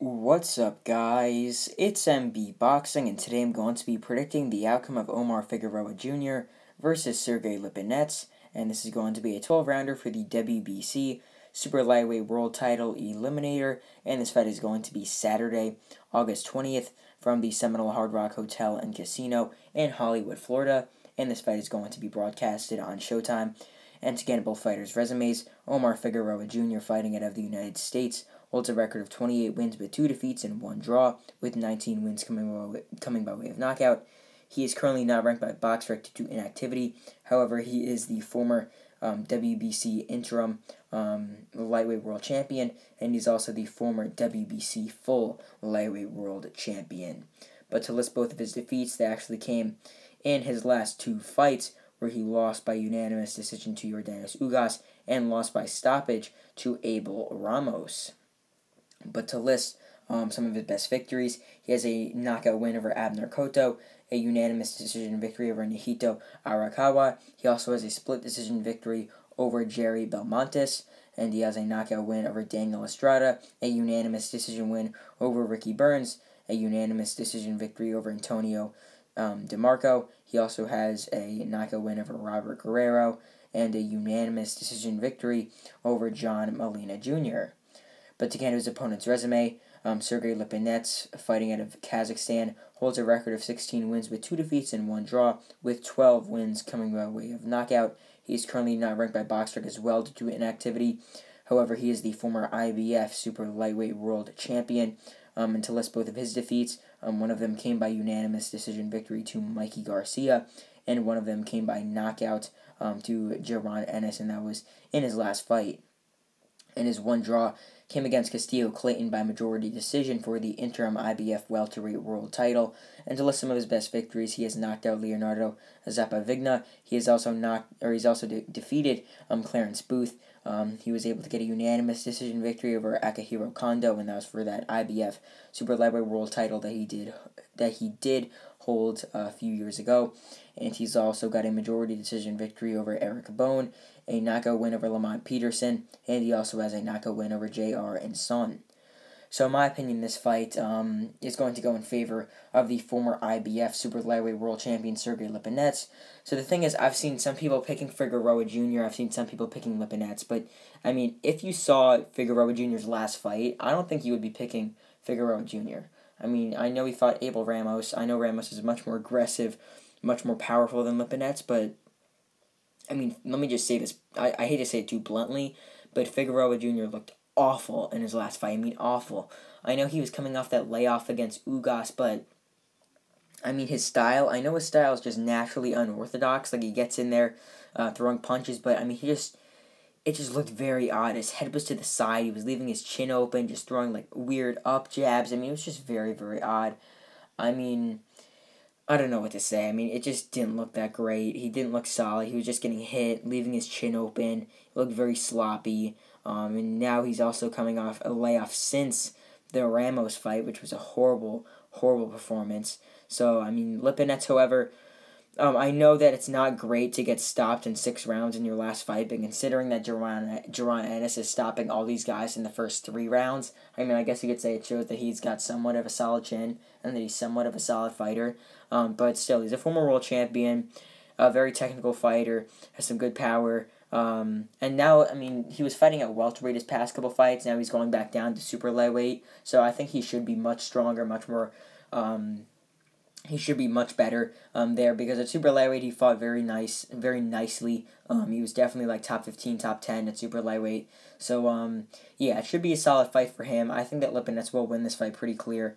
What's up, guys? It's MB Boxing, and today I'm going to be predicting the outcome of Omar Figueroa Jr. versus Sergey Lipinets, and this is going to be a 12-rounder for the WBC Super Lightweight World Title Eliminator, and this fight is going to be Saturday, August 20th, from the Seminole Hard Rock Hotel and Casino in Hollywood, Florida, and this fight is going to be broadcasted on Showtime. And to get both fighters' resumes, Omar Figueroa Jr. fighting out of the United States holds a record of 28 wins with 2 defeats and 1 draw, with 19 wins coming by way of knockout. He is currently not ranked by BoxRec due to inactivity. However, he is the former WBC interim lightweight world champion, and he's also the former WBC full lightweight world champion. But to list both of his defeats, they actually came in his last 2 fights, where he lost by unanimous decision to Yordanis Ugas and lost by stoppage to Abel Ramos. But to list some of his best victories, he has a knockout win over Abner Cotto, a unanimous decision victory over Nihito Arakawa. He also has a split decision victory over Jerry Belmontes, and he has a knockout win over Daniel Estrada, a unanimous decision win over Ricky Burns, a unanimous decision victory over Antonio DeMarco. He also has a knockout win over Robert Guerrero and a unanimous decision victory over John Molina Jr. But to get his opponent's resume, Sergey Lipinets, fighting out of Kazakhstan, holds a record of 16 wins with 2 defeats and 1 draw, with 12 wins coming by way of knockout. He is currently not ranked by BoxRec as well due to inactivity. However, he is the former IBF Super Lightweight World Champion. And to list both of his defeats, one of them came by unanimous decision victory to Mikey Garcia, and one of them came by knockout to Jaron Ennis, and that was in his last fight. And his 1 draw came against Castillo Clayton by majority decision for the interim IBF welterweight world title. And to list some of his best victories, he has knocked out Leonardo Zappavigna. He has also defeated Clarence Booth. He was able to get a unanimous decision victory over Akihiro Kondo, and that was for that IBF Super Lightweight World title that he did hold a few years ago. And he's also got a majority decision victory over Eric Bone, a knockout win over Lamont Peterson, and he also has a knockout win over J.R. and Son. So in my opinion, this fight is going to go in favor of the former IBF Super Lightweight World Champion Sergey Lipinets. So the thing is, I've seen some people picking Figueroa Jr., I've seen some people picking Lipinets, but, I mean, if you saw Figueroa Jr.'s last fight, I don't think you would be picking Figueroa Jr. I mean, I know he fought Abel Ramos. I know Ramos is much more aggressive, much more powerful than Lipinets, but, I mean, let me just say this. I hate to say it too bluntly, but Figueroa Jr. looked awful in his last fight. I mean, awful. I know he was coming off that layoff against Ugas, but, I mean, his style, I know his style is just naturally unorthodox. Like, he gets in there throwing punches, but, I mean, it just looked very odd. His head was to the side. He was leaving his chin open, just throwing, like, weird up jabs. I mean, it was just very, very odd. I mean, I don't know what to say. I mean, it just didn't look that great. He didn't look solid. He was just getting hit, leaving his chin open. He looked very sloppy. And now he's also coming off a layoff since the Ramos fight, which was a horrible, horrible performance. So, I mean, Lipinets, however, I know that it's not great to get stopped in 6 rounds in your last fight, but considering that Jaron Ennis is stopping all these guys in the first 3 rounds, I mean, I guess you could say it shows that he's got somewhat of a solid chin and that he's somewhat of a solid fighter. But still, he's a former world champion, a very technical fighter, has some good power. And now, I mean, he was fighting at welterweight his past couple fights. Now he's going back down to super lightweight. So I think he should be much stronger, much more. He should be much better there, because at super lightweight he fought very nicely. He was definitely like top 15, top 10 at super lightweight. So yeah, it should be a solid fight for him. I think that Lipinets will win this fight pretty clear.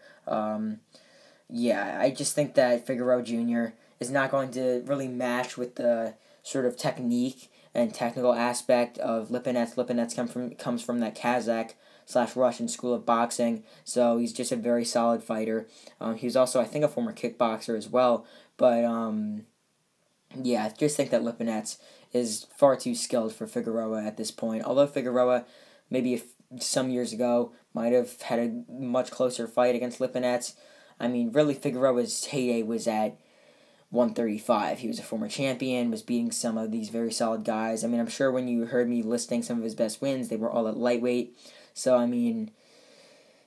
Yeah, I just think that Figueroa Jr. is not going to really match with the sort of technique and technical aspect of Lipinets. Lipinets comes from that Kazakh/Russian school of boxing, so he's just a very solid fighter. He was also, I think, a former kickboxer as well, but yeah, I just think that Lipinets is far too skilled for Figueroa at this point. Although Figueroa, maybe some years ago, might have had a much closer fight against Lipinets. I mean, really, Figueroa's heyday was at 135. He was a former champion, was beating some of these very solid guys. I mean, I'm sure when you heard me listing some of his best wins, they were all at lightweight. So, I mean,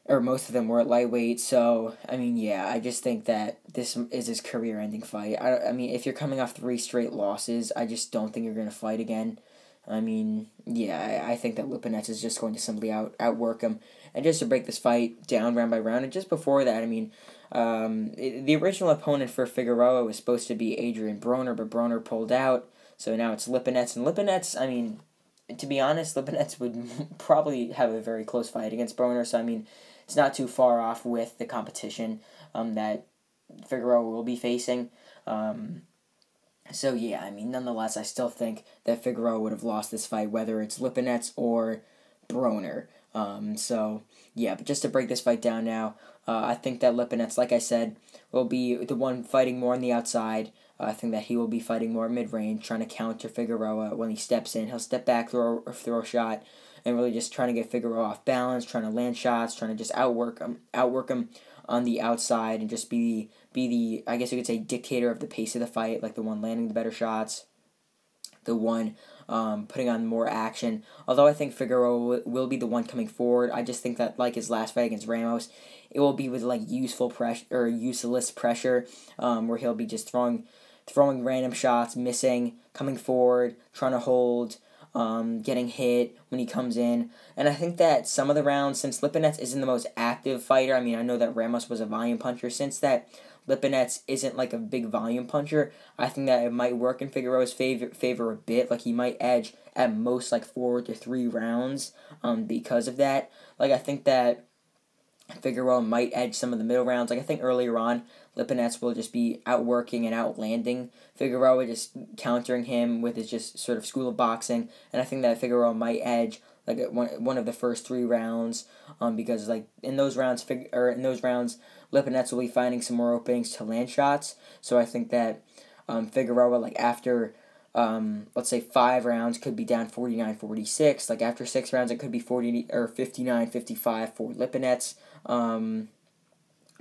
or most of them were at lightweight. So, I mean, yeah, I just think that this is his career-ending fight. I mean, if you're coming off 3 straight losses, I just don't think you're going to fight again. I mean, yeah, I think that Lipinets is just going to simply outwork him. And just to break this fight down round by round, and just before that, I mean, the original opponent for Figueroa was supposed to be Adrian Broner, but Broner pulled out. So now it's Lipinets. And Lipinets, I mean, to be honest, Lipinets would probably have a very close fight against Broner. So, I mean, it's not too far off with the competition that Figueroa will be facing. So, yeah, I mean, nonetheless, I still think that Figueroa would have lost this fight, whether it's Lipinets or Broner. So, yeah, but just to break this fight down now, I think that Lipinets, like I said, will be the one fighting more on the outside. I think that he will be fighting more mid-range, trying to counter Figueroa. When he steps in, he'll step back, throw a shot, and really just trying to get Figueroa off balance, trying to land shots, trying to just outwork him on the outside, and just be the, I guess you could say, dictator of the pace of the fight, like the one landing the better shots, the one putting on more action. Although I think Figueroa will be the one coming forward, I just think that, like his last fight against Ramos, it will be with like useful pressure or useless pressure, where he'll be just throwing random shots, missing, coming forward, trying to hold, getting hit when he comes in. And I think that some of the rounds, since Lipinets isn't the most active fighter, I mean, I know that Ramos was a volume puncher, since that Lipinets isn't like a big volume puncher, I think that it might work in Figueroa's favor a bit. Like, he might edge at most like 4 to 3 rounds because of that. Like, I think that Figueroa might edge some of the middle rounds. Like, I think earlier on, Lipinets will just be outworking and outlanding Figueroa, just countering him with his just sort of school of boxing. And I think that Figueroa might edge like one of the first 3 rounds, because like in those rounds, Lipinets will be finding some more openings to land shots. So I think that Figueroa, like after let's say 5 rounds, could be down 49-46. Like after 6 rounds, it could be 59-55 for Lipinets.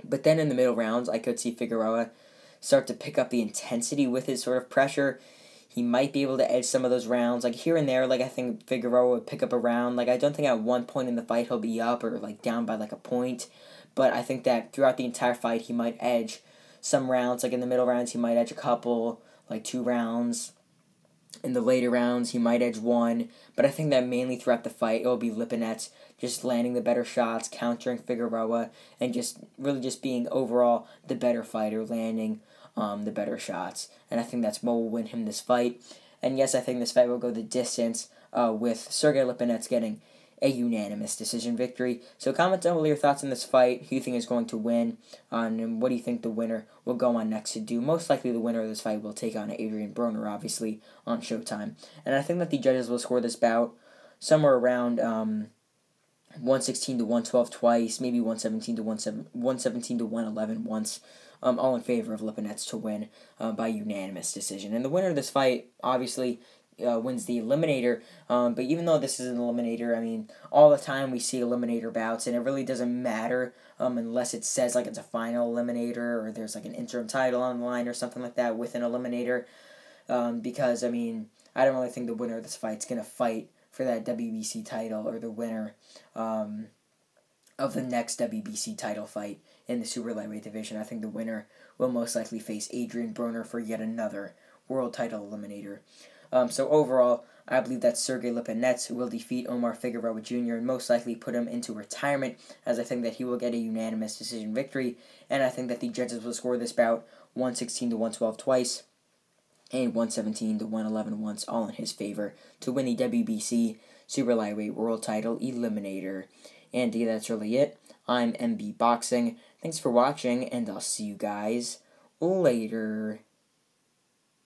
But then in the middle rounds, I could see Figueroa start to pick up the intensity with his sort of pressure. He might be able to edge some of those rounds. Like here and there, like I think Figueroa would pick up a round. Like I don't think at one point in the fight he'll be up or like down by like a point. But I think that throughout the entire fight, he might edge some rounds. Like in the middle rounds, he might edge a couple, like 2 rounds. In the later rounds, he might edge 1. But I think that mainly throughout the fight, it will be Lipinets just landing the better shots, countering Figueroa, and just really just being overall the better fighter, landing the better shots. And I think that's what will win him this fight. And yes, I think this fight will go the distance, with Sergey Lipinets getting a unanimous decision victory. So comment down below your thoughts on this fight, who you think is going to win, and what do you think the winner will go on next to do. Most likely the winner of this fight will take on Adrian Broner, obviously, on Showtime. And I think that the judges will score this bout somewhere around 116 to 112 twice, maybe 117 to 111 once, all in favor of Lipinets to win by unanimous decision. And the winner of this fight, obviously, wins the Eliminator, but even though this is an Eliminator, I mean, all the time we see Eliminator bouts, and it really doesn't matter unless it says like it's a final Eliminator, or there's like an interim title on the line or something like that with an Eliminator, because, I mean, I don't really think the winner of this fight is going to fight for that WBC title, or the winner of the next WBC title fight in the super lightweight division. I think the winner will most likely face Adrian Broner for yet another world title Eliminator. So overall, I believe that Sergey Lipinets will defeat Omar Figueroa Jr. and most likely put him into retirement, as I think that he will get a unanimous decision victory, and I think that the judges will score this bout 116 to 112 twice, and 117 to 111 once, all in his favor, to win the WBC Super Lightweight World Title Eliminator. And yeah, that's really it. I'm MB Boxing. Thanks for watching, and I'll see you guys later.